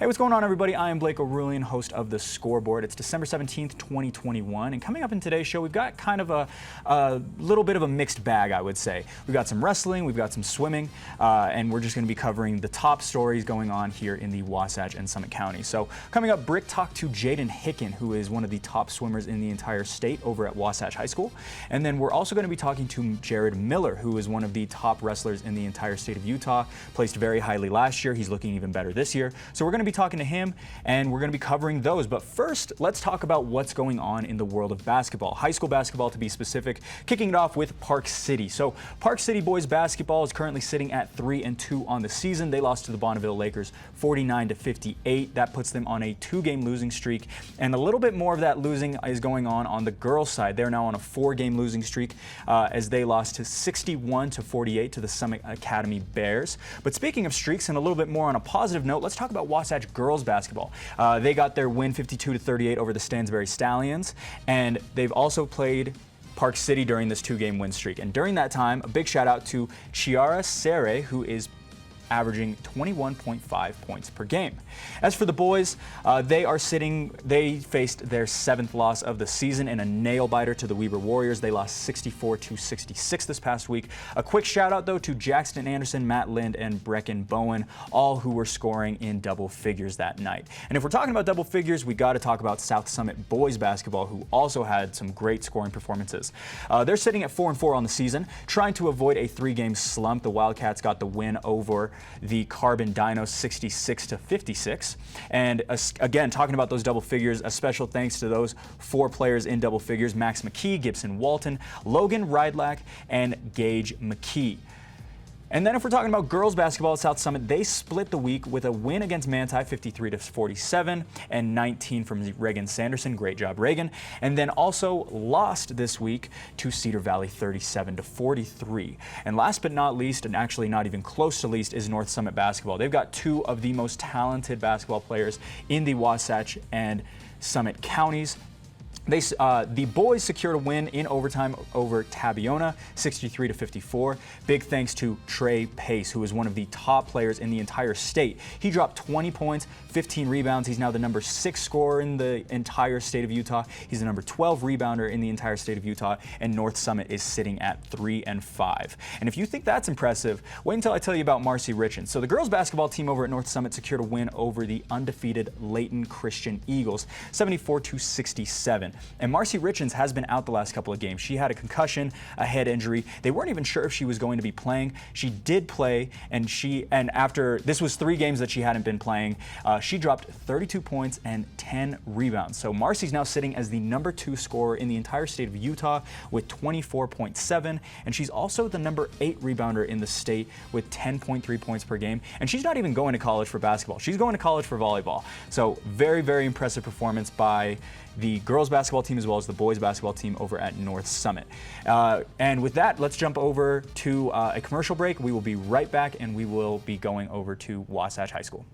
Hey, what's going on, everybody? I am Blake O'Rulian, host of The Scoreboard. It's December 17th, 2021, and coming up in today's show, we've got kind of a little bit of a mixed bag, I would say. We've got some wrestling, we've got some swimming, and we're just going to be covering the top stories going on here in the Wasatch and Summit County. So coming up, Brick talked to Jaden Hicken, who is one of the top swimmers in the entire state over at Wasatch High School. And then we're also going to be talking to Jared Miller, who is one of the top wrestlers in the entire state of Utah, placed very highly last year. He's looking even better this year. So we're going to be talking to him, and we're going to be covering those. But first, let's talk about what's going on in the world of basketball. High school basketball, to be specific, kicking it off with Park City. So Park City boys basketball is currently sitting at 3-2 on the season. They lost to the Bonneville Lakers 49-58. That puts them on a 2-game losing streak, and a little bit more of that losing is going on the girls' side. They're now on a 4-game losing streak as they lost to 61-48 to the Summit Academy Bears. But speaking of streaks, and a little bit more on a positive note, let's talk about Wasatch girls basketball. They got their win 52-38 over the Stansbury Stallions, and they've also played Park City during this 2-game win streak. And during that time, a big shout out to Chiara Sere, who is averaging 21.5 points per game. As for the boys, they faced their 7th loss of the season in a nail-biter to the Weber Warriors. They lost 64-66 this past week. A quick shout-out, though, to Jackson Anderson, Matt Lind, and Brecken Bowen, all who were scoring in double figures that night. And if we're talking about double figures, we got to talk about South Summit boys basketball, who also had some great scoring performances. They're sitting at 4-4 on the season, trying to avoid a 3-game slump. The Wildcats got the win over the Carbon Dinos 66-56. And again, talking about those double figures, a special thanks to those 4 players in double figures: Max McKee, Gibson Walton, Logan Rydlack, and Gage McKee. And then if we're talking about girls basketball at South Summit, they split the week with a win against Manti 53-47 and 19 from Reagan Sanderson. Great job, Reagan. And then also lost this week to Cedar Valley 37-43. And last but not least, and actually not even close to least, is North Summit basketball. They've got 2 of the most talented basketball players in the Wasatch and Summit counties. The boys secured a win in overtime over Tabiona, 63-54. Big thanks to Trey Pace, who is one of the top players in the entire state. He dropped 20 points, 15 rebounds. He's now the number 6 scorer in the entire state of Utah. He's the number 12 rebounder in the entire state of Utah, and North Summit is sitting at 3-5. And if you think that's impressive, wait until I tell you about Marcy Richens. So the girls basketball team over at North Summit secured a win over the undefeated Layton Christian Eagles, 74-67. And Marcy Richens has been out the last couple of games. She had a concussion, a head injury. They weren't even sure if she was going to be playing. She did play, and after this was 3 games that she hadn't been playing, she dropped 32 points and 10 rebounds. So Marcy's now sitting as the number 2 scorer in the entire state of Utah with 24.7, and she's also the number 8 rebounder in the state with 10.3 points per game. And she's not even going to college for basketball. She's going to college for volleyball. So very, very impressive performance by the girls basketball team as well as the boys basketball team over at North Summit. And with that, let's jump over to a commercial break. We will be right back, and we will be going over to Wasatch High School.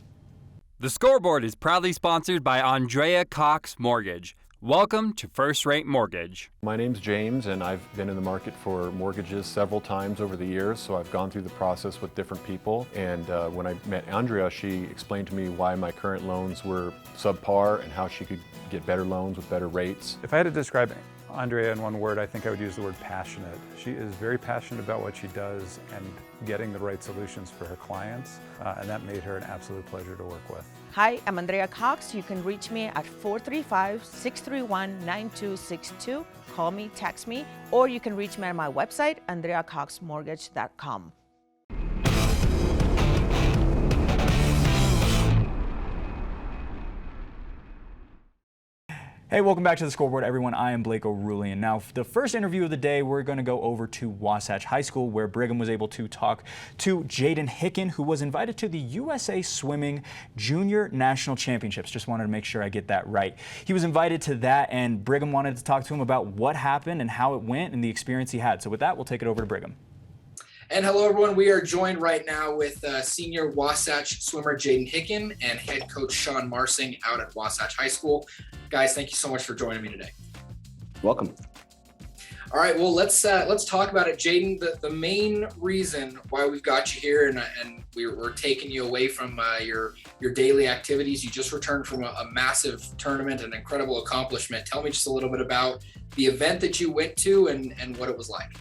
The Scoreboard is proudly sponsored by Andrea Cox Mortgage. Welcome to First Rate Mortgage. My name's James, and I've been in the market for mortgages several times over the years, so I've gone through the process with different people. And when I met Andrea, she explained to me why my current loans were subpar and how she could get better loans with better rates. If I had to describe Andrea in one word, I think I would use the word passionate. She is very passionate about what she does and getting the right solutions for her clients, and that made her an absolute pleasure to work with. Hi, I'm Andrea Cox. You can reach me at 435-631-9262. Call me, text me, or you can reach me on my website, andreacoxmortgage.com. Hey, welcome back to the Scoreboard, everyone. I am Blake O'Rulian. Now, the first interview of the day, we're going to go over to Wasatch High School, where Brigham was able to talk to Jaden Hicken, who was invited to the USA Swimming Junior National Championships. Just wanted to make sure I get that right. He was invited to that, and Brigham wanted to talk to him about what happened and how it went and the experience he had. So with that, we'll take it over to Brigham. And hello, everyone. We are joined right now with senior Wasatch swimmer Jaden Hicken and head coach Sean Marsing out at Wasatch High School. Guys, thank you so much for joining me today. Welcome. All right, well, let's talk about it, Jaden. The main reason why we've got you here and we're taking you away from your daily activities. You just returned from a massive tournament, an incredible accomplishment. Tell me just a little bit about the event that you went to and what it was like.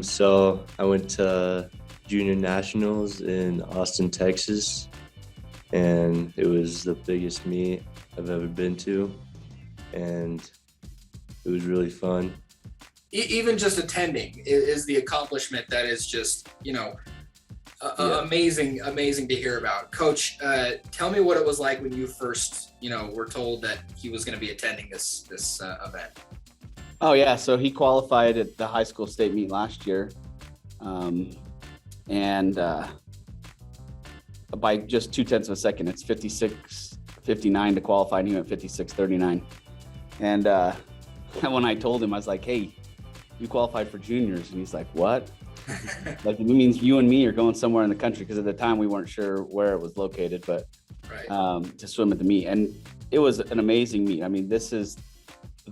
So I went to Junior Nationals in Austin, Texas, and it was the biggest meet I've ever been to, and it was really fun. Even just attending is the accomplishment that is just, amazing to hear about. Coach, tell me what it was like when you first, were told that he was going to be attending this event. Oh yeah, so he qualified at the high school state meet last year, and by just 0.2 of a second. It's 56:59 to qualify, and he went 56:39. And when I told him, I was like, "Hey, you qualified for juniors," and he's like, "What?" Like, it means you and me are going somewhere in the country, because at the time we weren't sure where it was located, but Right. to swim at the meet, and it was an amazing meet. I mean, this is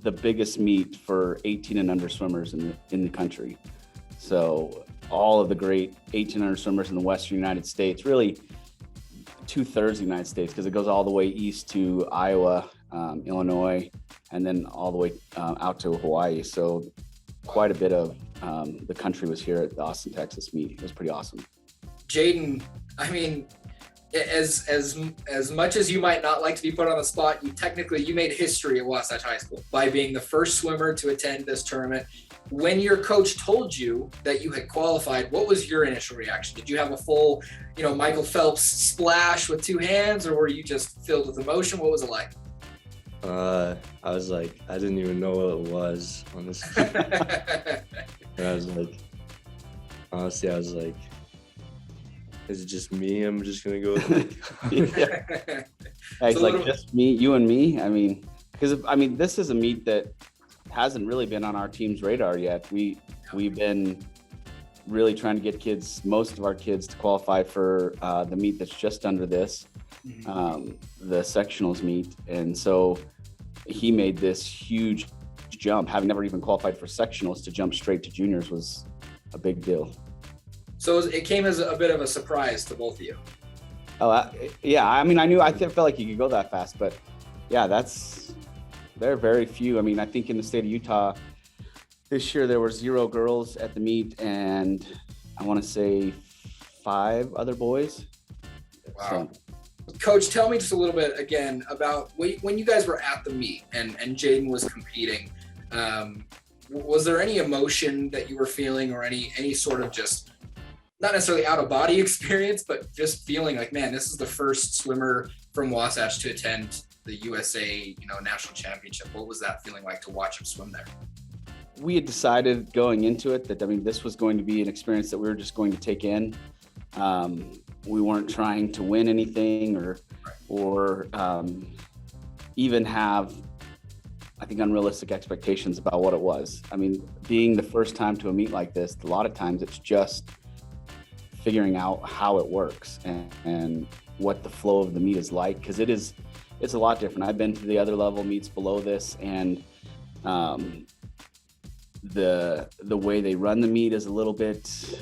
the biggest meet for 18 and under swimmers in the country. So all of the great 18 and under swimmers in the Western United States, really 2/3 of the United States, because it goes all the way east to Iowa, Illinois, and then all the way out to Hawaii. So quite a bit of the country was here at the Austin, Texas meet. It was pretty awesome. Jaden, I mean, as much as you might not like to be put on the spot, you made history at Wasatch High School by being the first swimmer to attend this tournament. When your coach told you that you had qualified, what was your initial reaction? Did you have a full, Michael Phelps splash with two hands, or were you just filled with emotion? What was it like? I was like, I didn't even know what it was, honestly. And I was like, honestly, I was like, is it just me? I'm just gonna go with it. It's like just me, you and me. I mean, because this is a meet that hasn't really been on our team's radar yet. We've been really trying to get most of our kids to qualify for the meet that's just under this, the sectionals meet. And so he made this huge jump, having never even qualified for sectionals, to jump straight to juniors was a big deal. So it came as a bit of a surprise to both of you. Oh, yeah. I mean, I felt like you could go that fast, but yeah, there are very few. I mean, I think in the state of Utah this year there were 0 girls at the meet, and I want to say 5 other boys. Wow. So, Coach, tell me just a little bit again about when you guys were at the meet and Jaden was competing. Was there any emotion that you were feeling, or any sort of just not necessarily out of body experience, but just feeling like, man, this is the first swimmer from Wasatch to attend the USA, national championship? What was that feeling like to watch him swim there? we had decided going into it that, this was going to be an experience that we were just going to take in. We weren't trying to win anything or even have, I think, unrealistic expectations about what it was. I mean, being the first time to a meet like this, a lot of times it's just figuring out how it works and what the flow of the meet is like, because it's a lot different. I've been to the other level meets below this, and the way they run the meet is a little bit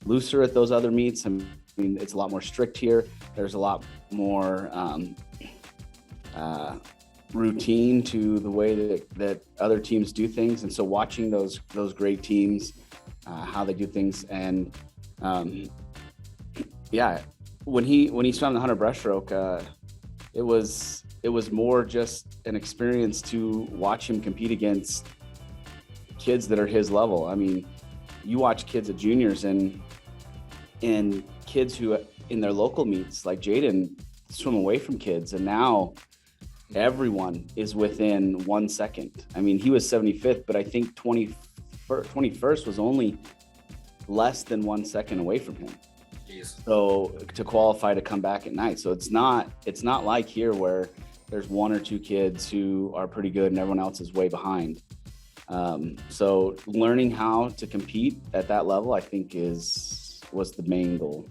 looser at those other meets. I mean, it's a lot more strict here. There's a lot more routine to the way that other teams do things, and so watching those great teams, how they do things, and when he swam the 100 breaststroke, it was more just an experience to watch him compete against kids that are his level. I mean, you watch kids at juniors and kids who in their local meets like Jaden swim away from kids, and now everyone is within 1 second. I mean, he was 75th, but I think 21st was only less than 1 second away from him. Jeez. So to qualify to come back at night. So it's not like here where there's 1 or 2 kids who are pretty good and everyone else is way behind. So learning how to compete at that level, I think was the main goal.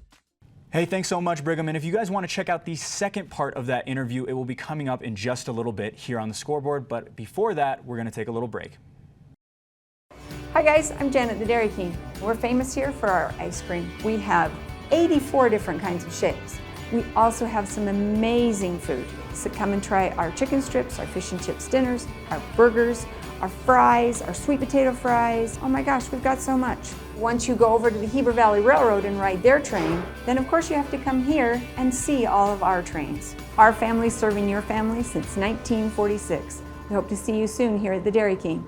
Hey, thanks so much, Brigham. And if you guys want to check out the second part of that interview, it will be coming up in just a little bit here on the Scoreboard. But before that, we're going to take a little break. Hi guys, I'm Janet the Dairy King. We're famous here for our ice cream. We have 84 different kinds of shapes. We also have some amazing food. So come and try our chicken strips, our fish and chips dinners, our burgers, our fries, our sweet potato fries. Oh my gosh, we've got so much. Once you go over to the Heber Valley Railroad and ride their train, then of course you have to come here and see all of our trains. Our family's serving your family since 1946. We hope to see you soon here at the Dairy King.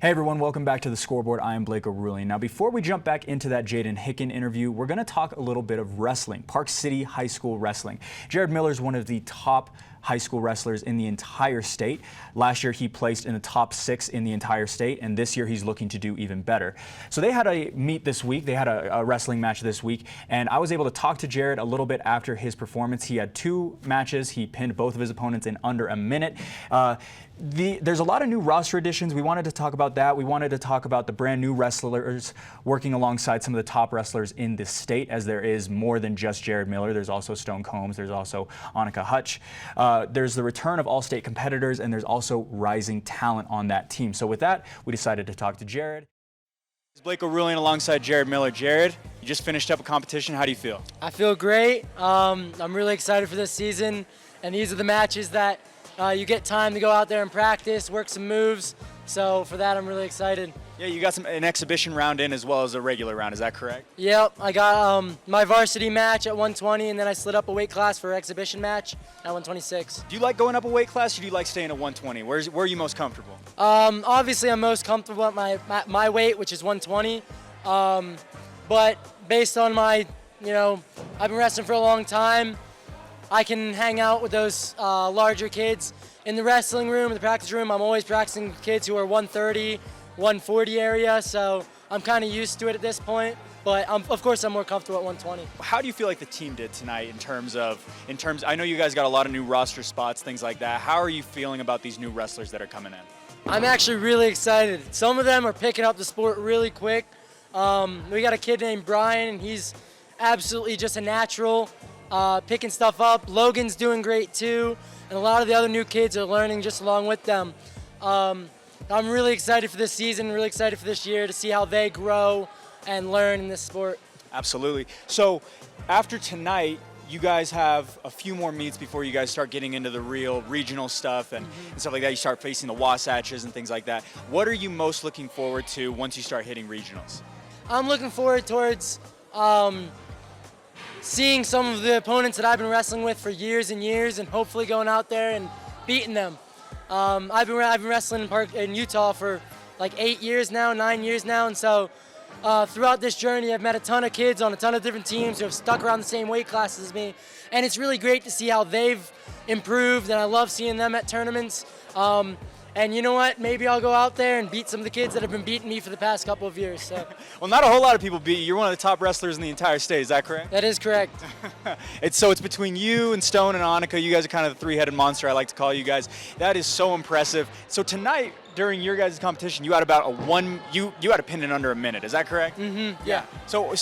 Hey everyone, welcome back to the Scoreboard. I am Blake O'Rourke. Now before we jump back into that Jaden Hicken interview, we're going to talk a little bit of wrestling, Park City High School wrestling. Jared Miller is one of the top high school wrestlers in the entire state. Last year he placed in the top 6 in the entire state, and this year he's looking to do even better. So they had a meet this week, they had a wrestling match this week, and I was able to talk to Jared a little bit after his performance. He had 2 matches, he pinned both of his opponents in under a minute. There's a lot of new roster additions. We wanted to talk about that. We wanted to talk about the brand new wrestlers working alongside some of the top wrestlers in this state, as there is more than just Jared Miller. There's also Stone Combs, there's also Annika Hutch. There's the return of all-state competitors, and there's also rising talent on that team. So with that, we decided to talk to Jared. It's Blake O'Rourke alongside Jared Miller. Jared, you just finished up a competition. How do you feel? I feel great. I'm really excited for this season, and these are the matches that you get time to go out there and practice, work some moves. So for that, I'm really excited. Yeah, you got an exhibition round in as well as a regular round. Is that correct? Yep, I got my varsity match at 120, and then I slid up a weight class for an exhibition match at 126. Do you like going up a weight class, or do you like staying at 120? Where are you most comfortable? Obviously, I'm most comfortable at my weight, which is 120. But based on my, I've been wrestling for a long time. I can hang out with those larger kids. In the wrestling room, in the practice room, I'm always practicing with kids who are 130, 140 area, so I'm kind of used to it at this point. But of course, I'm more comfortable at 120. How do you feel like the team did tonight in terms, I know you guys got a lot of new roster spots, things like that. How are you feeling about these new wrestlers that are coming in? I'm actually really excited. Some of them are picking up the sport really quick. We got a kid named Brian, and he's absolutely just a natural. Picking stuff up. Logan's doing great too, and a lot of the other new kids are learning just along with them. I'm really excited for this season, really excited for this year to see how they grow and learn in this sport. Absolutely. So after tonight, you guys have a few more meets before you guys start getting into the real regional stuff and stuff like that. You start facing the Wasatches and things like that. What are you most looking forward to once you start hitting regionals? I'm looking forward towards seeing some of the opponents that I've been wrestling with for years and years, and hopefully going out there and beating them. I've been wrestling in Utah for like 8 years now, 9 years now, and so throughout this journey, I've met a ton of kids on a ton of different teams who have stuck around the same weight classes as me, and it's really great to see how they've improved, and I love seeing them at tournaments. And you know what? Maybe I'll go out there and beat some of the kids that have been beating me for the past couple of years. So. Well, not a whole lot of people beat you. You're one of the top wrestlers in the entire state. Is that correct? That is correct. It's between you and Stone and Annika. You guys are kind of the three-headed monster, I like to call you guys. That is so impressive. So tonight, during your guys' competition, you had about you had a pin in under a minute. Is that correct? Mm-hmm. Yeah. So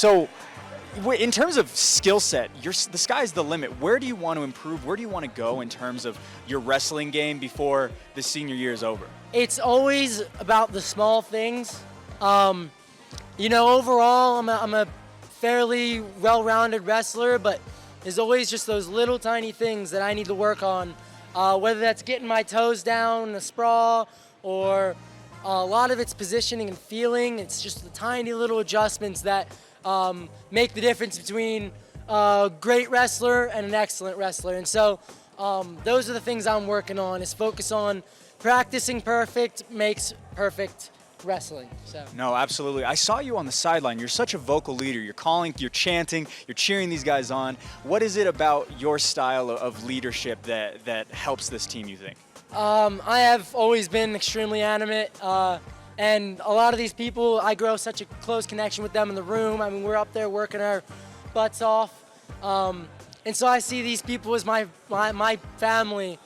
in terms of skill set, the sky's the limit. Where do you want to improve? Where do you want to go in terms of your wrestling game before the senior year is over? It's always about the small things. Overall, I'm a fairly well-rounded wrestler, but there's always just those little tiny things that I need to work on, whether that's getting my toes down in a sprawl, or a lot of it's positioning and feeling. It's just the tiny little adjustments that make the difference between a great wrestler and an excellent wrestler. And so those are the things I'm working on, is focus on practicing perfect makes perfect wrestling. So. No, absolutely. I saw you on the sideline. You're such a vocal leader. You're calling, you're chanting, you're cheering these guys on. What is it about your style of leadership that helps this team, you think? I have always been extremely animate. And a lot of these people, I grow such a close connection with them in the room. I mean, we're up there working our butts off. And so I see these people as my family.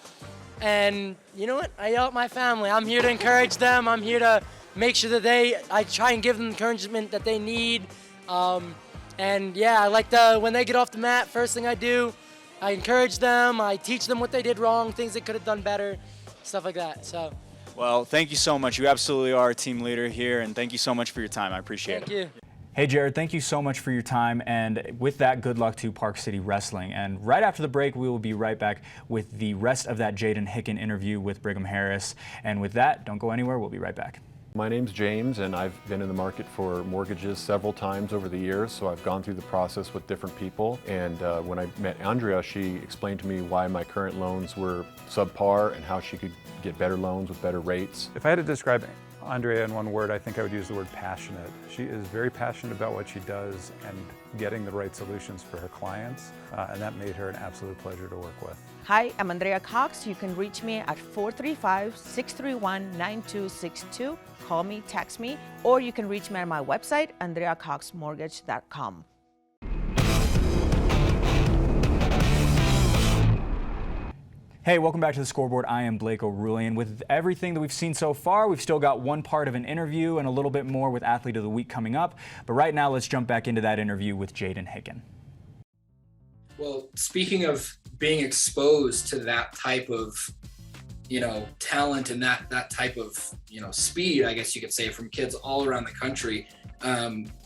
And you know what? I yell at my family. I'm here to encourage them. I'm here to make sure that I try and give them encouragement that they need. And yeah, I like when they get off the mat, first thing I do, I encourage them, I teach them what they did wrong, things they could have done better, stuff like that. So. Well, thank you so much. You absolutely are a team leader here, and thank you so much for your time. I appreciate it. Thank you. Hey, Jared, thank you so much for your time, and with that, good luck to Park City Wrestling. And right after the break, we will be right back with the rest of that Jaden Hicken interview with Brigham Harris. And with that, don't go anywhere. We'll be right back. My name's James, and I've been in the market for mortgages several times over the years, so I've gone through the process with different people. And when I met Andrea, she explained to me why my current loans were subpar and how she could get better loans with better rates. If I had to describe Andrea in one word, I think I would use the word passionate. She is very passionate about what she does and getting the right solutions for her clients, and that made her an absolute pleasure to work with. Hi, I'm Andrea Cox. You can reach me at 435-631-9262. Call me, text me, or you can reach me at my website, andreacoxmortgage.com. Hey, welcome back to the Scoreboard. I am Blake O'Rulian. With everything that we've seen so far, we've still got one part of an interview and a little bit more with Athlete of the Week coming up. But right now, let's jump back into that interview with Jaden Hicken. Well, speaking of being exposed to that type of, talent and that type of, speed, I guess you could say, from kids all around the country,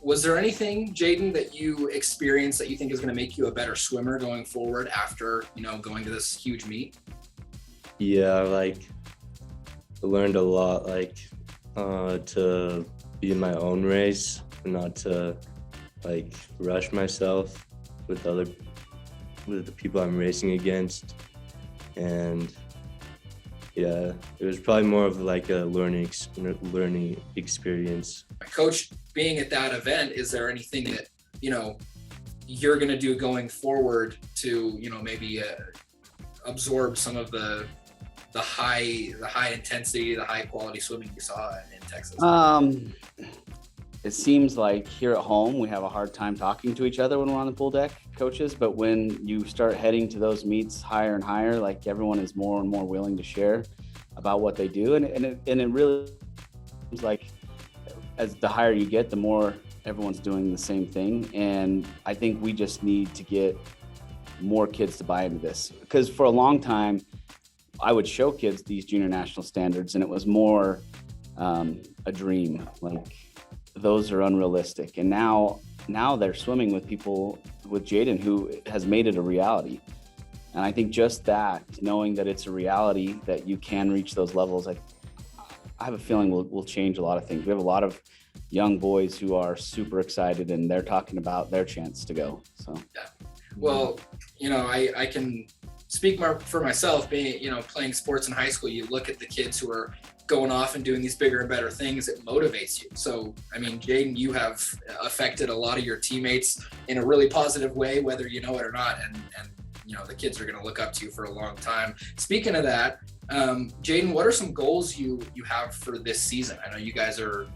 was there anything, Jaden, that you experienced that you think is going to make you a better swimmer going forward after, going to this huge meet? Yeah, I learned a lot, to be in my own race, not to rush myself with the people I'm racing against. And yeah, it was probably more of a learning experience. Coach, being at that event, is there anything that, you're going to do going forward to, maybe absorb some of the high intensity, the high quality swimming you saw in Texas? It seems like here at home, we have a hard time talking to each other when we're on the pool deck, coaches, but when you start heading to those meets higher and higher, everyone is more and more willing to share about what they do. And it really seems like as the higher you get, the more everyone's doing the same thing. And I think we just need to get more kids to buy into this, because for a long time, I would show kids these junior national standards and it was more a dream, those are unrealistic. And now they're swimming with people, with Jaden, who has made it a reality. And I think just that, knowing that it's a reality, that you can reach those levels, I have a feeling will change a lot of things. We have a lot of young boys who are super excited and they're talking about their chance to go. So, yeah. Well, I can speak for myself, being, playing sports in high school. You look at the kids who are going off and doing these bigger and better things, it motivates you. So, Jaden, you have affected a lot of your teammates in a really positive way, whether you know it or not. And the kids are going to look up to you for a long time. Speaking of that, Jaden, what are some goals you have for this season? I know you guys are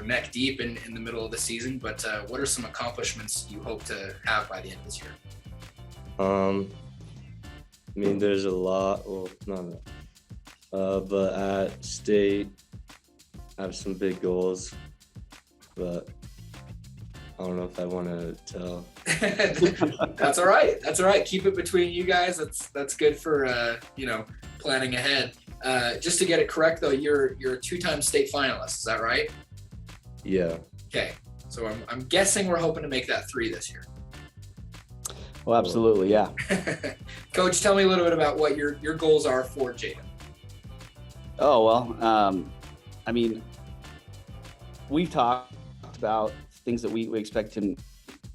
neck deep in the middle of the season, but what are some accomplishments you hope to have by the end of this year? There's a lot. Well, not but at state, I have some big goals, but I don't know if I want to tell. That's all right. That's all right. Keep it between you guys. That's good for planning ahead. Just to get it correct though, you're a two-time state finalist. Is that right? Yeah. Okay. So I'm guessing we're hoping to make that 3 this year. Well, absolutely, yeah. Coach, tell me a little bit about what your goals are for Jaden. Oh, well, we've talked about things that we expect him,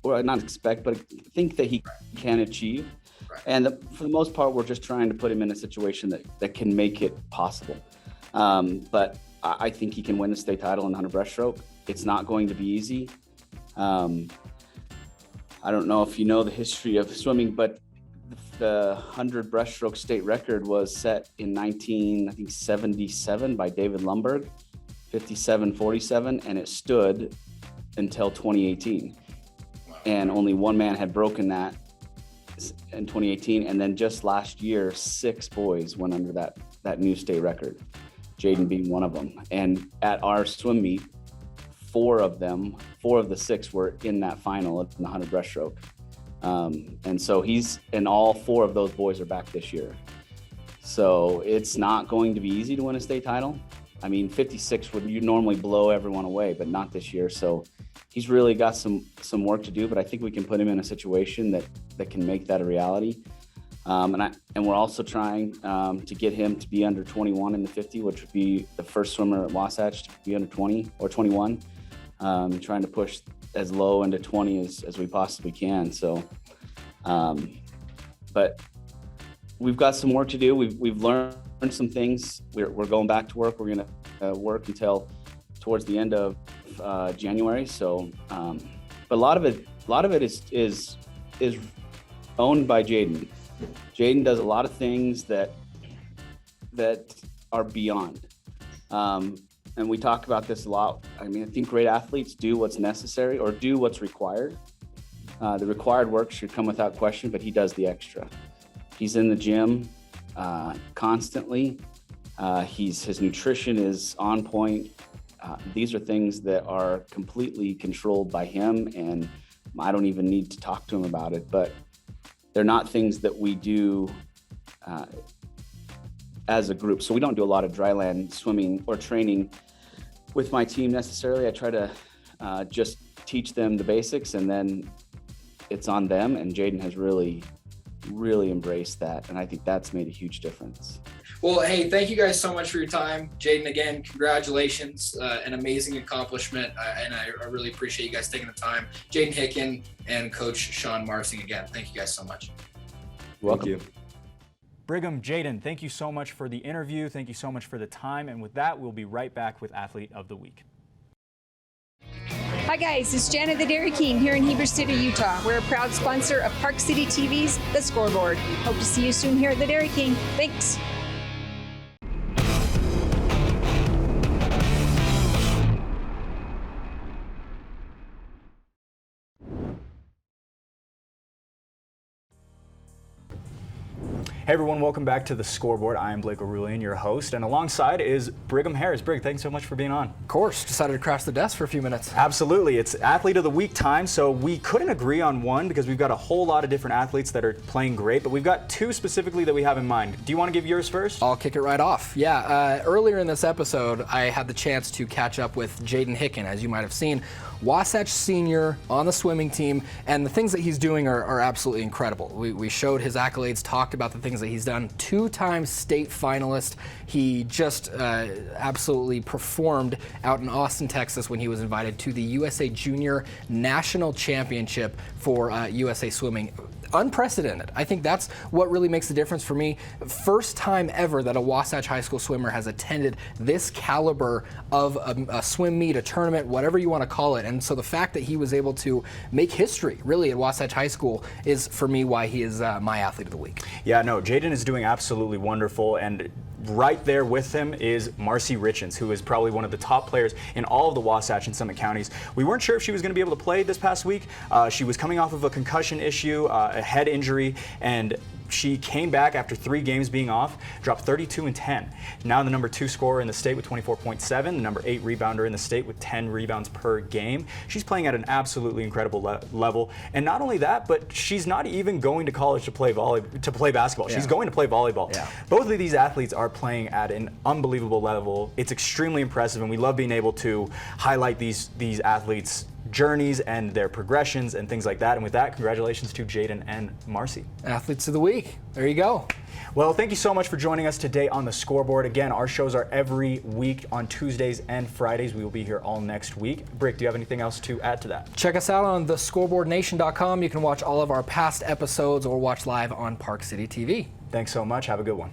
or not expect, but think that he can achieve. Right. And for the most part, we're just trying to put him in a situation that can make it possible. But I think he can win the state title in 100 breaststroke. It's not going to be easy. I don't know if you know the history of swimming, but the 100 breaststroke state record was set in 1977 by David Lumberg, 57:47, and it stood until 2018. And only one man had broken that in 2018. And then just last year, 6 boys went under that new state record. Jaden being one of them. And at our swim meet, 4 of the 6 were in that final in the 100 breaststroke. And so and all 4 of those boys are back this year. So it's not going to be easy to win a state title. I mean, 56 would normally blow everyone away, but not this year. So he's really got some work to do, but I think we can put him in a situation that can make that a reality. And we're also trying to get him to be under 21 in the 50, which would be the first swimmer at Wasatch to be under 20 or 21. Trying to push as low into 20 as we possibly can. So, but we've got some work to do. We've learned some things. We're going back to work. We're going to work until towards the end of January. So, but a lot of it is owned by Jaden. Jaden does a lot of things that are beyond. And we talk about this a lot. I mean, I think great athletes do what's necessary or do what's required. The required work should come without question, but he does the extra. He's in the gym constantly. His nutrition is on point. These are things that are completely controlled by him, and I don't even need to talk to him about it, but they're not things that we do as a group. So we don't do a lot of dry land swimming or training with my team necessarily. I try to just teach them the basics, and then it's on them. And Jaden has really embraced that. And I think that's made a huge difference. Well, hey, thank you guys so much for your time. Jaden, again, congratulations. An amazing accomplishment. And I really appreciate you guys taking the time. Jaden Hicken and Coach Sean Marsing, again, thank you guys so much. Welcome. Thank you. Brigham, Jaden, thank you so much for the interview. Thank you so much for the time. And with that, we'll be right back with Athlete of the Week. Hi guys, it's Janet the Dairy King here in Heber City, Utah. We're a proud sponsor of Park City TV's The Scoreboard. Hope to see you soon here at the Dairy King. Thanks. Hey everyone, welcome back to The Scoreboard. I am Blake Arulian, your host, and alongside is Brigham Harris. Brig, thanks so much for being on. Of course, decided to crash the desk for a few minutes. Absolutely, it's Athlete of the Week time, so we couldn't agree on one because we've got a whole lot of different athletes that are playing great, but we've got 2 specifically that we have in mind. Do you want to give yours first? I'll kick it right off. Yeah, earlier in this episode, I had the chance to catch up with Jaden Hicken, as you might have seen. Wasatch senior on the swimming team, and the things that he's doing are absolutely incredible. We showed his accolades, talked about the things that he's done. 2-time state finalist. He just absolutely performed out in Austin, Texas when he was invited to the USA Junior National Championship for USA Swimming. Unprecedented. I think that's what really makes the difference for me. First time ever that a Wasatch High School swimmer has attended this caliber of a swim meet, a tournament, whatever you want to call it. And so the fact that he was able to make history really at Wasatch High School is for me why he is my Athlete of the Week. Yeah, no, Jaden is doing absolutely wonderful, and right there with him is Marcy Richens, who is probably one of the top players in all of the Wasatch and Summit counties. We weren't sure if she was going to be able to play this past week. She was coming off of a concussion issue, a head injury, and she came back after 3 games being off, dropped 32 and 10. Now the number 2 scorer in the state with 24.7, the number 8 rebounder in the state with 10 rebounds per game. She's playing at an absolutely incredible level. And not only that, but she's not even going to college to play basketball. Yeah. She's going to play volleyball. Yeah. Both of these athletes are playing at an unbelievable level. It's extremely impressive, and we love being able to highlight these athletes' journeys and their progressions and things like that. And with that, congratulations to Jaden and Marcy. Athletes of the Week. There you go. Well, thank you so much for joining us today on The Scoreboard. Again, our shows are every week on Tuesdays and Fridays. We will be here all next week. Brick, do you have anything else to add to that? Check us out on thescoreboardnation.com. You can watch all of our past episodes or watch live on Park City TV. Thanks so much. Have a good one.